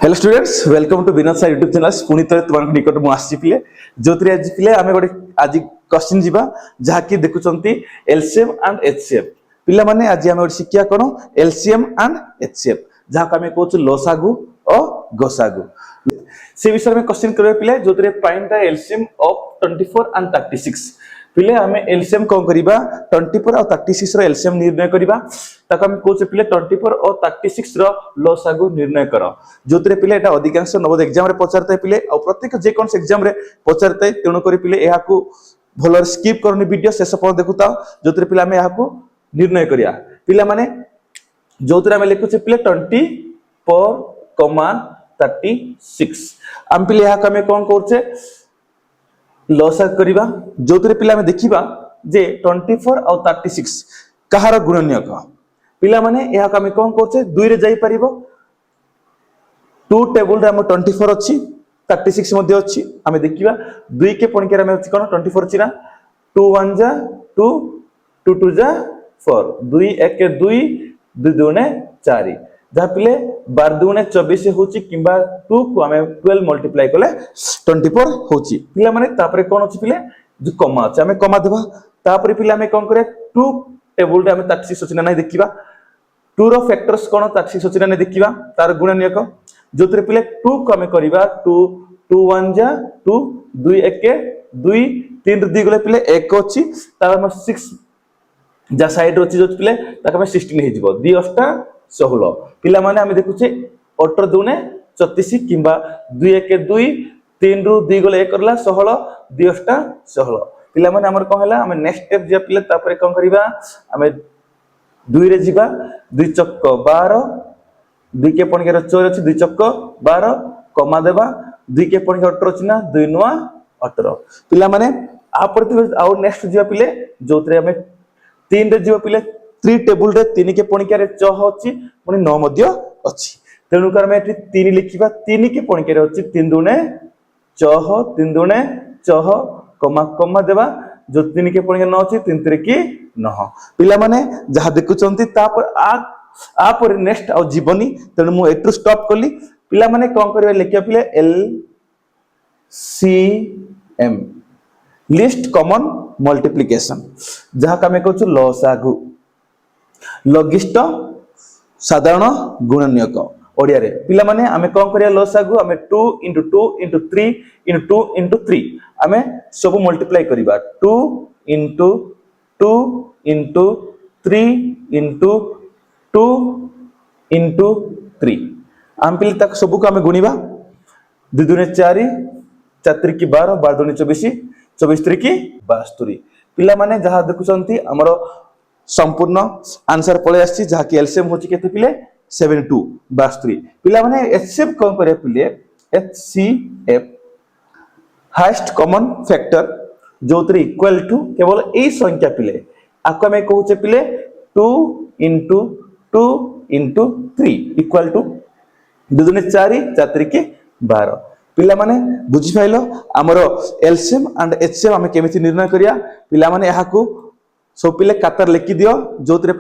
hello students welcome to Vinod sir YouTube channel पुणी थे तुम निकट मुझे पिले जो आज पिले आम गोटे आज क्वेश्चन जीवा जहाँकि देखुंत एलसीएम एंड एचसीएम पिला माने आज आम शिक्षा कौन एलसीएम एंड एचसीएम जहाँ आम कहूँ लसागु और गोसागु से विषय में क्वेश्चन करेंगे पिले जो find the LCM of 24 and 36 पिले आम एलसीएम कौन करवा 24 और 36 रो एलसीएम निर्णय करवा ताको हम कहूँ पिले 24 और 36 रो लसागु निर्णय कर जो पिले एटा अधिकांश नवोदय एग्जाम रे पचारता है पिले और प्रत्येक जेकोन एग्जाम रे पचारता है तेणु करी पिले एहा को भलर स्किप करनी वीडियो शेष पर्यंत देखुता जो पिले आम एहा को निर्णय करिया पिला माने जो आम लिखुचे पिले 24,36 आम पिले एहा को आम कोन करछे लसागु करबा जो पिला आम देखिबा जे 24 और 36 कहार गुणनीयक पिला माने एहा को आम कोन करछे 2 रे जाई परिबो 2 टेबल रे हम 24 अछि 36 मध्ये अछि आम देखिबा 2 के पणके हम अछि कोन 24 अछि ना 2 1 जा 2 2 2 जा 4 2 1 के 2 2 2 ने 4 जहाँ पिले 12 2 ने 24 होची किंबा 2 को आम 12 मल्टीप्लाई कले 24 होची पिला माने तापरे कोन अछि पिले जो कमा अछि आम कमा देबा तापरे पिले आम कोन करे 2 टेबल रे आम 36 अछि ना नहीं देखिबा 2 रो फैक्टर्स कोन 36 अछि ना नहीं देखिबा तार गुणनीयक जो पिले 2 को आम करबा 2 2 1 जा 2 2 1 के 2 3 दी गले पिले 1 अछि तार हम 6 जा साइड अछि जो पिले ताके हम 16 हे जिवो 2 8 16 पिला माने हम देखुचे 18 2 ने 34 किंबा 2 1 के 2 3 रु 2 गले 1 करला 16 2 8 16 पिला माने हमर कोन हला हम नेक्स्ट स्टेप जे पिले तापरे कोन करबा हम 2 रे जिबा 2 चक्क 12 2 के पणके 4 अछि 2 चक्क 12 कमा देबा 2 के पणके 18 अछि ना 2 नुआ 18 पिला माने आ प्रति आ नेक्स्ट जिबा पिले जोतरे हम 3 रे जिबा पिले 3 टेबल रे 3 के पणके रे 6 अछि पुनी 9 मध्य अछि तेनु कर में 3 लिखिबा 3 के पणके रे अछि 3 दुने 6 3 दुने 6 कमा कमा देबा जो 3 के पणके 9 अछि 3 3 की 9 पिला माने जहा देखुचंती तापर आ पर नेक्स्ट आ जीवनी तेनु मु एटू स्टॉप करली पिला माने कोन करबे लिखिया पिले L C M list common multiplication जहा का में कहछु लसागु लघिष्ठ साधारण गुणनीयक ओडिया रे पिला माने आमे कोन करिया लसागु आमे 2 * 2 * 3 * 2 * 3 आमे सब मल्टीप्लाई करिबा 2 * 2 * 3 * 2 * 3 आम पिले तक सब को आमे गुणीबा 2 दुने 4 4 3 की 12 12 दुने 24 24 3 की 72 पिला माने जहा देखुचंती हमरो संपूर्ण आंसर पळे आछि जहा कि एलसीएम होछि केते पिले 72 72 पिला माने एचसीएफ कोन करे पिले एचसीएफ हाईएस्ट कॉमन फैक्टर जोतरे इक्वल टू केवल ए संख्या पिले आको में कहूचे पिले 2 * 2 * 3 इक्वल टू 2 दुने 4 4 3 के 12 पिला माने बुझी फाइलो हमरो एलसीएम एंड एचसीएफ हम केमिति निर्णय करिया पिला माने यहा को सब पिले कातर लिखि दियो जोतरे